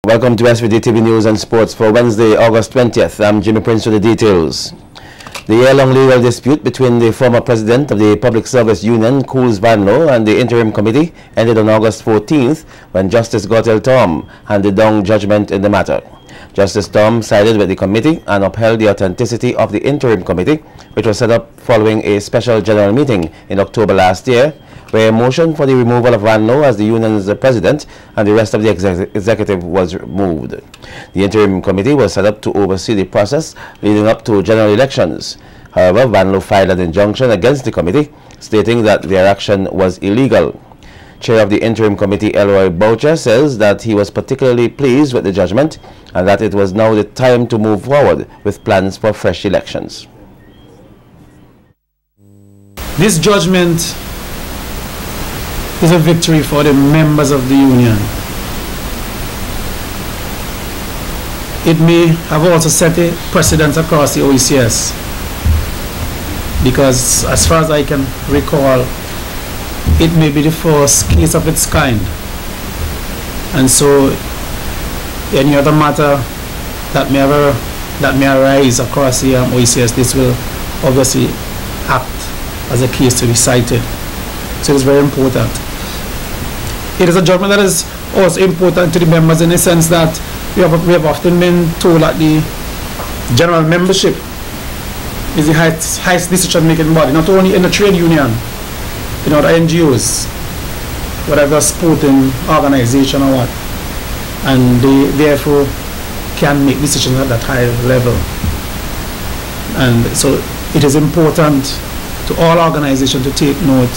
Welcome to SVG-TV News and Sports for Wednesday, August 20th. I'm Jimmy Prince with the details. The year-long legal dispute between the former president of the Public Service Union, Cools Vanlo, and the interim committee ended on August 14th when Justice Gautel Tom handed down judgment in the matter. Justice Tom sided with the committee and upheld the authenticity of the interim committee, which was set up following a special general meeting in October last year, where a motion for the removal of Vanlo as the union's president and the rest of the executive was moved. The interim committee was set up to oversee the process leading up to general elections. However, Vanlo filed an injunction against the committee, stating that their action was illegal. Chair of the interim committee, Elroy Boucher, says that he was particularly pleased with the judgment and that it was now the time to move forward with plans for fresh elections. This judgment is a victory for the members of the union. It may have also set a precedent across the OECS, because as far as I can recall, it may be the first case of its kind. And so any other matter that may arise across the OECS, this will obviously act as a case to be cited. So it's very important. It is a judgment that is also important to the members in the sense that we have often been told that the general membership is the highest decision-making body, not only in the trade union, in other NGOs, whatever sporting organization or what, and they therefore can make decisions at that high level. And so it is important to all organizations to take note,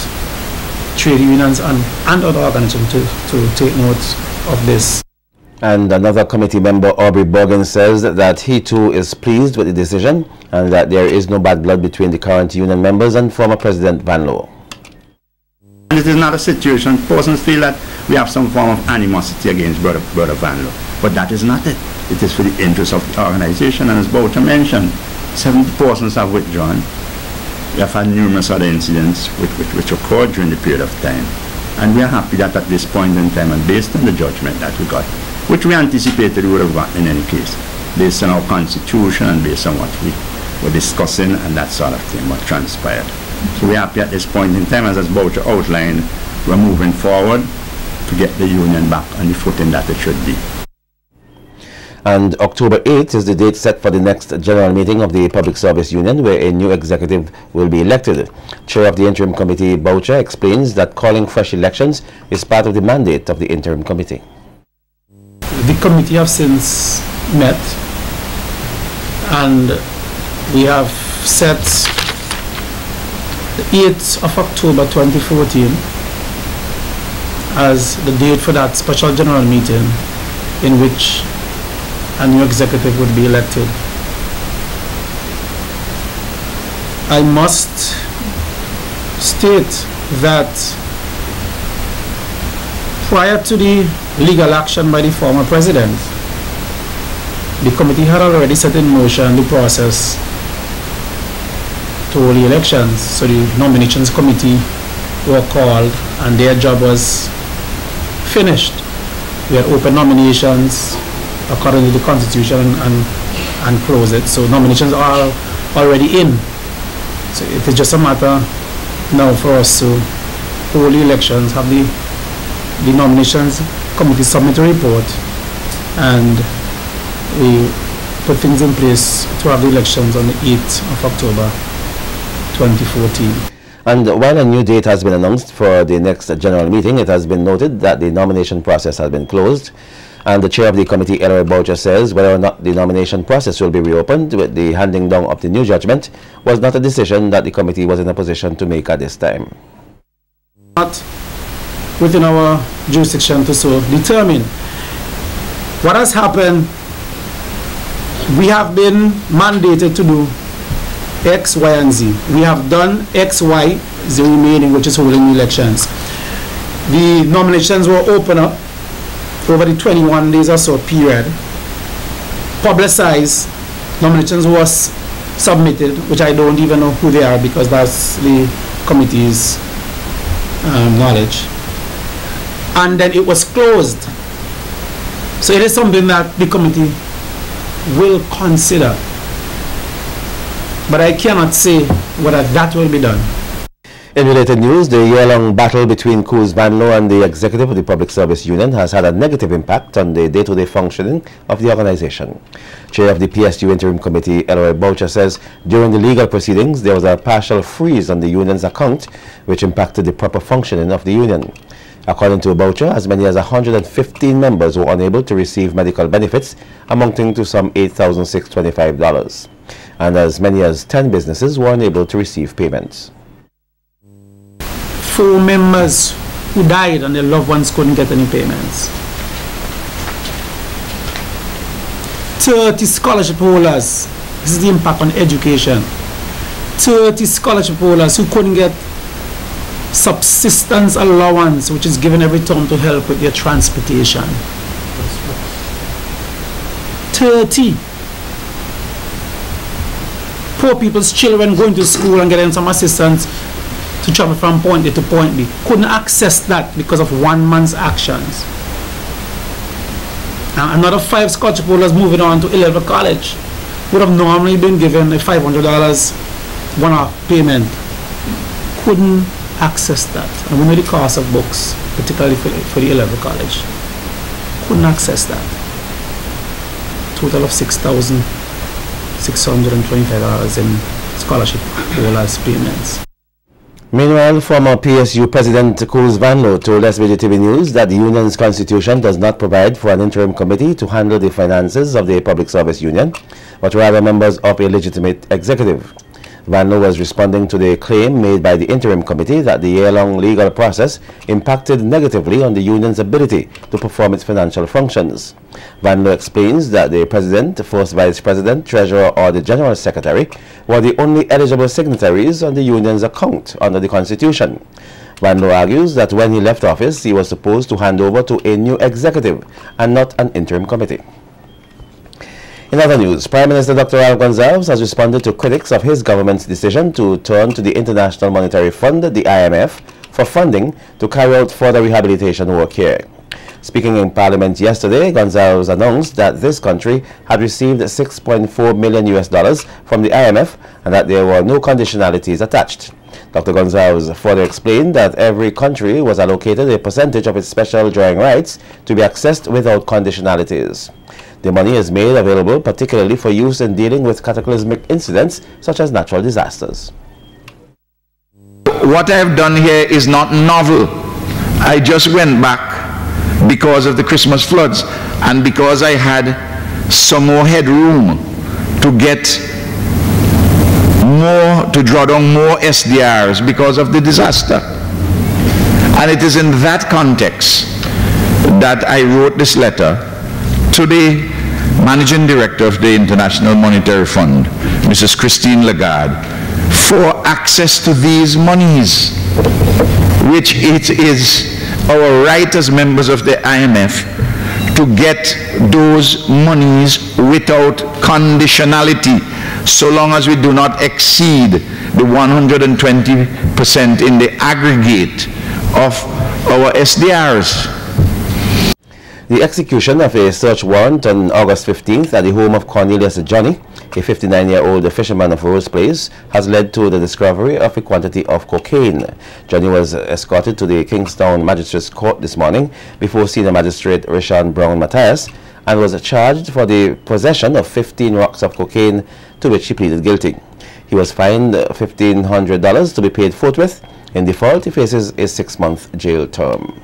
trade unions and other organizations to take note of this. And another committee member, Aubrey Borgen, says that he too is pleased with the decision and that there is no bad blood between the current union members and former President Vanlo. It is not a situation, persons feel that we have some form of animosity against Brother Vanlo, but that is not it. It is for the interest of the organization, and as Boucher mentioned, 70 persons have withdrawn. We have had numerous other incidents which occurred during the period of time, and we are happy that at this point in time, and based on the judgment that we got, which we anticipated we would have gotten in any case, based on our constitution and based on what we were discussing and that sort of thing, what transpired. So we are happy at this point in time, as Boucher outlined, we're moving forward to get the union back on the footing that it should be. And October 8th is the date set for the next general meeting of the Public Service Union, where a new executive will be elected. Chair of the interim committee, Boucher, explains that calling fresh elections is part of the mandate of the interim committee. The committee have since met, and we have set the 8th of October 2014 as the date for that special general meeting in which a new executive would be elected. I must state that prior to the legal action by the former president, the committee had already set in motion the process to hold the elections. So the nominations committee were called and their job was finished. We had open nominations according to the constitution and close it. So nominations are already in. So it is just a matter now for us to hold the elections, have the nominations committee submit a report, and we put things in place to have the elections on the 8th of October 2014. And while a new date has been announced for the next general meeting, it has been noted that the nomination process has been closed. And the chair of the committee, Elroy Boucher, says whether or not the nomination process will be reopened with the handing down of the new judgment was not a decision that the committee was in a position to make at this time. Not within our jurisdiction to so determine. What has happened, we have been mandated to do X, Y, and Z. We have done X, Y, the remaining, which is holding elections. The nominations were open up over the 21 days or so period. Publicized, nominations was submitted, which I don't even know who they are because that's the committee's knowledge. And then it was closed. So it is something that the committee will consider. But I cannot say whether that will be done. In related news, the year-long battle between Coors Vanlo and the executive of the Public Service Union has had a negative impact on the day-to-day functioning of the organization. Chair of the PSU Interim Committee, Elroy Boucher, says during the legal proceedings there was a partial freeze on the union's account, which impacted the proper functioning of the union. According to Boucher, as many as 115 members were unable to receive medical benefits, amounting to some $8,625, and as many as 10 businesses were unable to receive payments. 4 members who died and their loved ones couldn't get any payments. 30 scholarship holders, this is the impact on education. 30 scholarship holders who couldn't get subsistence allowance, which is given every term to help with their transportation. 30. Poor people's children going to school and getting some assistance to travel from point A to point B. Couldn't access that because of one man's actions. And another 5 scholarship holders moving on to A-level college would have normally been given a $500 one-off payment. Couldn't access that. And we know the cost of books, particularly for the A-level college. Couldn't access that. Total of $6,625 in scholarship holders payments. Meanwhile, former PSU President Coors Vanlo told SVG-TV News that the union's constitution does not provide for an interim committee to handle the finances of the Public Service Union, but rather members of a legitimate executive. Vanlo was responding to the claim made by the interim committee that the year-long legal process impacted negatively on the union's ability to perform its financial functions. Vanlo explains that the president, first vice president, treasurer, or the general secretary were the only eligible signatories on the union's account under the constitution. Vanlo argues that when he left office, he was supposed to hand over to a new executive and not an interim committee. In other news, Prime Minister Dr. Al Gonzalez has responded to critics of his government's decision to turn to the International Monetary Fund, the IMF, for funding to carry out further rehabilitation work here. Speaking in Parliament yesterday, Gonzalez announced that this country had received $6.4 million from the IMF and that there were no conditionalities attached. Dr. Gonzalez further explained that every country was allocated a percentage of its special drawing rights to be accessed without conditionalities. The money is made available particularly for use in dealing with cataclysmic incidents such as natural disasters. What I've done here is not novel. I just went back because of the Christmas floods and because I had some more headroom to get more, to draw down more SDRs because of the disaster. And it is in that context that I wrote this letter to the Managing Director of the International Monetary Fund, Mrs. Christine Lagarde, for access to these monies, which it is our right as members of the IMF to get those monies without conditionality, so long as we do not exceed the 120% in the aggregate of our SDRs. The execution of a search warrant on August 15th at the home of Cornelius Johnny, a 59-year-old fisherman of Rose Place, has led to the discovery of a quantity of cocaine. Johnny was escorted to the Kingstown Magistrates Court this morning before Senior Magistrate Rishan Brown Matthias and was charged for the possession of 15 rocks of cocaine, to which he pleaded guilty. He was fined $1,500 to be paid forthwith. In default, he faces a 6-month jail term.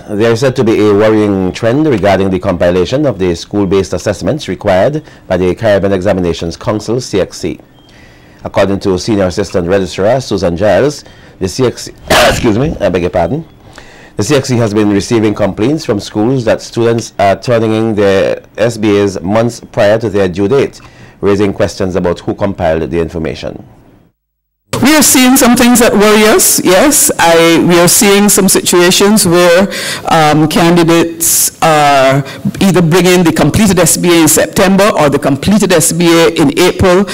There is said to be a worrying trend regarding the compilation of the school-based assessments required by the Caribbean Examinations Council, CXC. According to Senior Assistant Registrar Susan Giles, the CXC, the CXC has been receiving complaints from schools that students are turning in their SBAs months prior to their due date, raising questions about who compiled the information. We are seeing some things that worry us, yes. We are seeing some situations where candidates are either bringing the completed SBA in September or the completed SBA in April.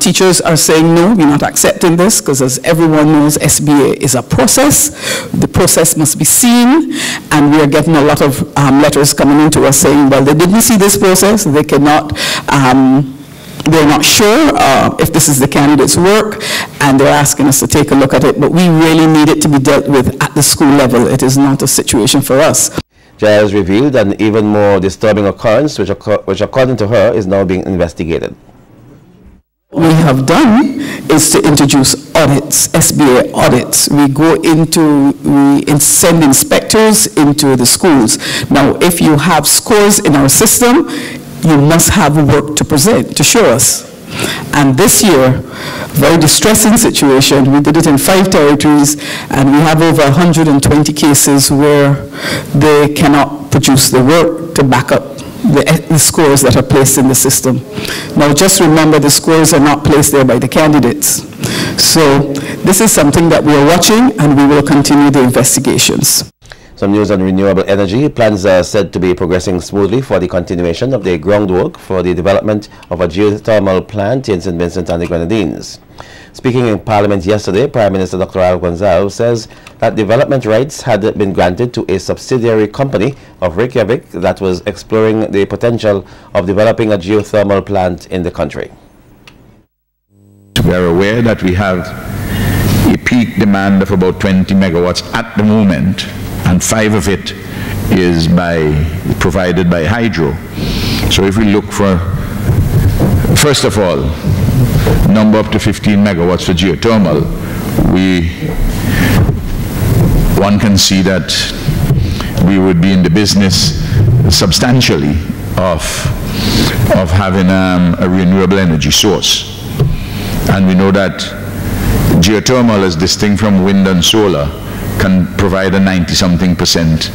Teachers are saying, no, we're not accepting this, because as everyone knows, SBA is a process. The process must be seen, and we are getting a lot of letters coming into us saying, well, they didn't see this process, they cannot, they're not sure if this is the candidate's work, and they're asking us to take a look at it, but we really need it to be dealt with at the school level. It is not a situation for us. Giles revealed an even more disturbing occurrence, which according to her is now being investigated. What we have done is to introduce audits, SBA audits. We send inspectors into the schools. Now, if you have scores in our system, you must have work to present, to show us. And this year, very distressing situation, we did it in 5 territories, and we have over 120 cases where they cannot produce the work to back up the scores that are placed in the system. Now, just remember, the scores are not placed there by the candidates. So this is something that we are watching, and we will continue the investigations. Some news on renewable energy. Plans are said to be progressing smoothly for the continuation of the groundwork for the development of a geothermal plant in St. Vincent and the Grenadines. Speaking in Parliament yesterday, Prime Minister Dr. Ralph Gonsalves says that development rights had been granted to a subsidiary company of Reykjavik that was exploring the potential of developing a geothermal plant in the country. We are aware that we have a peak demand of about 20 megawatts at the moment, and 5 of it is provided by hydro. So if we look for, first of all, number up to 15 megawatts for geothermal, one can see that we would be in the business substantially of having a renewable energy source. And we know that geothermal, as distinct from wind and solar, can provide a 90-something%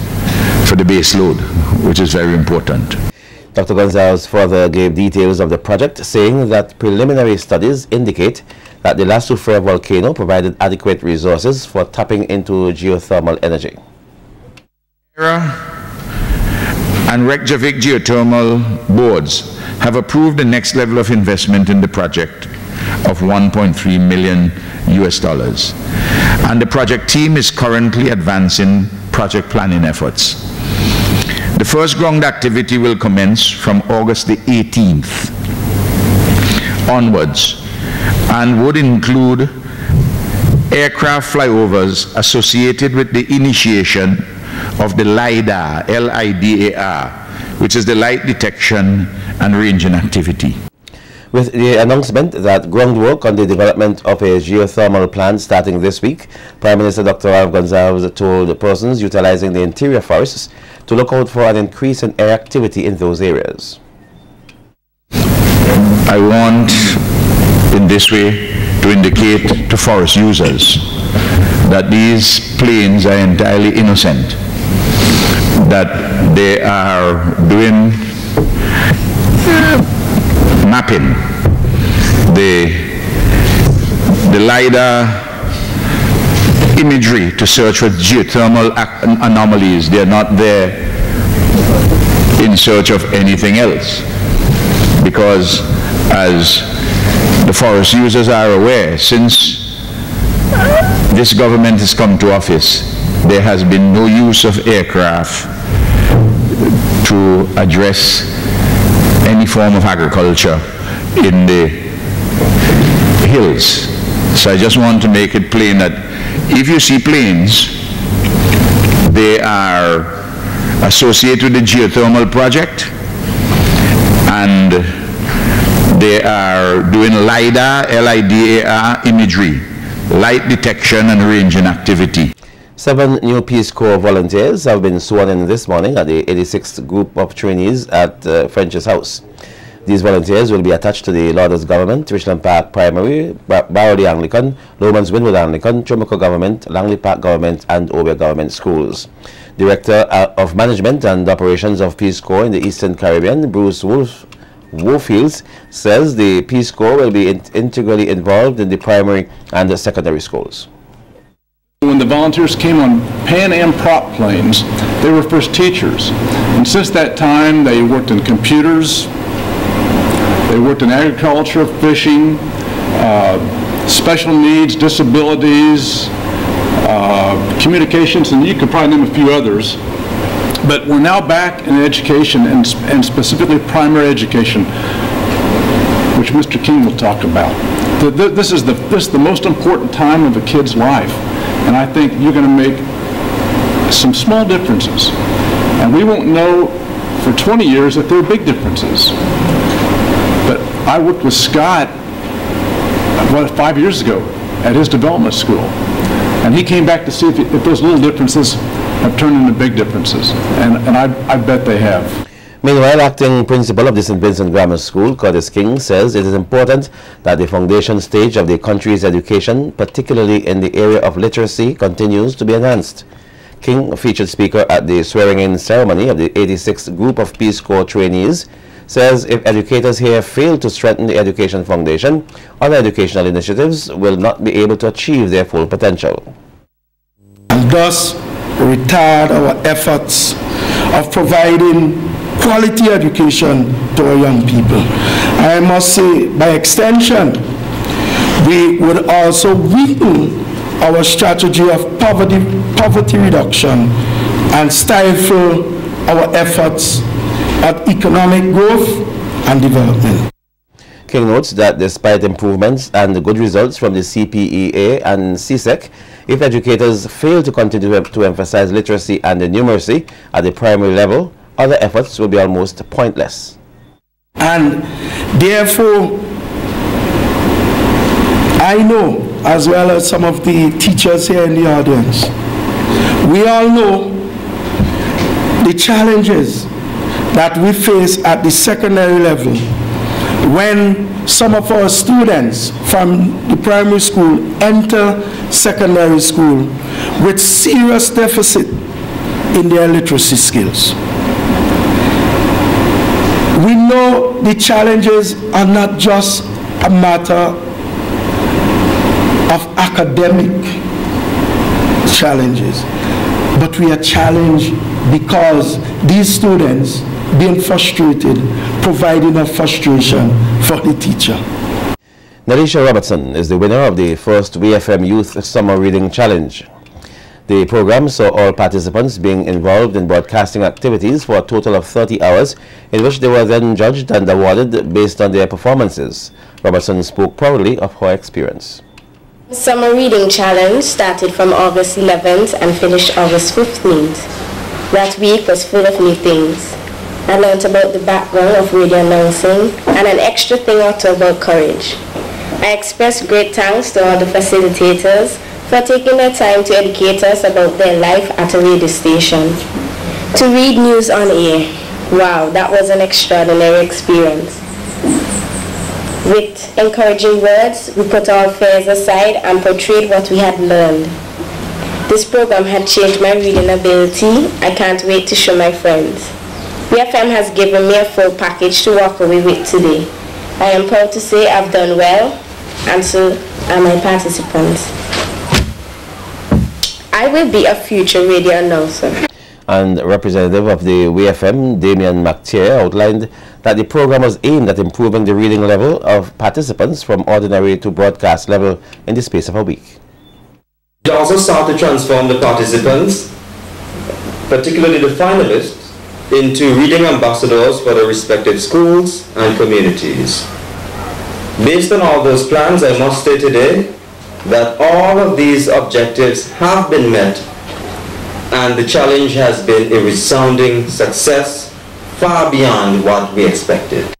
for the base load, which is very important. Dr. Gonsalves further gave details of the project, saying that preliminary studies indicate that the Lasufre volcano provided adequate resources for tapping into geothermal energy. And Reykjavik geothermal boards have approved the next level of investment in the project of $1.3 million. And the project team is currently advancing project planning efforts. The first ground activity will commence from August the 18th onwards, and would include aircraft flyovers associated with the initiation of the LIDAR, L-I-D-A-R, which is the light detection and ranging activity. With the announcement that groundwork on the development of a geothermal plant starting this week, Prime Minister Dr. Ralph Gonsalves told persons utilizing the interior forests to look out for an increase in air activity in those areas. I want, in this way, to indicate to forest users that these planes are entirely innocent, that they are doing mapping, the LIDAR imagery to search for geothermal anomalies. They're not there in search of anything else, because as the forest users are aware, since this government has come to office, there has been no use of aircraft to address any form of agriculture in the hills. So I just want to make it plain that if you see planes, they are associated with the geothermal project, and they are doing LIDAR, L-I-D-A-R imagery, light detection and ranging activity. 7 new Peace Corps volunteers have been sworn in this morning at the 86th group of trainees at French's house. These volunteers will be attached to the Lauders government, Richland Park Primary, Barody Anglican, Lomans Winwood Anglican, Chomoco government, Langley Park government, and Obia government schools. Director of Management and Operations of Peace Corps in the Eastern Caribbean, Bruce Woolfields says the Peace Corps will be integrally involved in the primary and the secondary schools. When the volunteers came on Pan Am prop planes, they were first teachers. And since that time, they worked in computers, they worked in agriculture, fishing, special needs, disabilities, communications, and you could probably name a few others. But we're now back in education, and specifically primary education, which Mr. King will talk about. This is the most important time of a kid's life. And I think you're going to make some small differences. And we won't know for 20 years if there are big differences. But I worked with Scott, 5 years ago at his development school. And he came back to see if those little differences have turned into big differences. And I bet they have. Meanwhile, acting principal of the St. Vincent Grammar School, Curtis King, says it is important that the foundation stage of the country's education, particularly in the area of literacy, continues to be enhanced. King, a featured speaker at the swearing-in ceremony of the 86th group of Peace Corps trainees, says if educators here fail to strengthen the education foundation, other educational initiatives will not be able to achieve their full potential. And thus retard our efforts of providing quality education to our young people. I must say, by extension, we would also weaken our strategy of poverty reduction and stifle our efforts at economic growth and development. King notes that despite improvements and the good results from the CPEA and CSEC, if educators fail to continue to emphasize literacy and numeracy at the primary level, other efforts will be almost pointless. And therefore, I know, as well as some of the teachers here in the audience, we all know the challenges that we face at the secondary level when some of our students from the primary school enter secondary school with serious deficit in their literacy skills. We know the challenges are not just a matter of academic challenges, but we are challenged because these students being frustrated, providing a frustration for the teacher. Narisha Robertson is the winner of the first WFM Youth Summer Reading Challenge. The program saw all participants being involved in broadcasting activities for a total of 30 hours, in which they were then judged and awarded based on their performances. Robertson spoke proudly of her experience. The Summer Reading Challenge started from August 11th and finished August 15th. That week was full of new things. I learned about the background of radio announcing and an extra thing or two about courage. I express great thanks to all the facilitators for taking their time to educate us about their life at a radio station. To read news on air, wow, that was an extraordinary experience. With encouraging words, we put our fears aside and portrayed what we had learned. This program had changed my reading ability. I can't wait to show my friends. BFM has given me a full package to walk away with today. I am proud to say I've done well, and so are my participants. I will be a future radio announcer. And representative of the WFM, Damian McTier, outlined that the program was aimed at improving the reading level of participants from ordinary to broadcast level in the space of a week. It also sought to transform the participants, particularly the finalists, into reading ambassadors for their respective schools and communities. Based on all those plans, I must say today that all of these objectives have been met, and the challenge has been a resounding success, far beyond what we expected.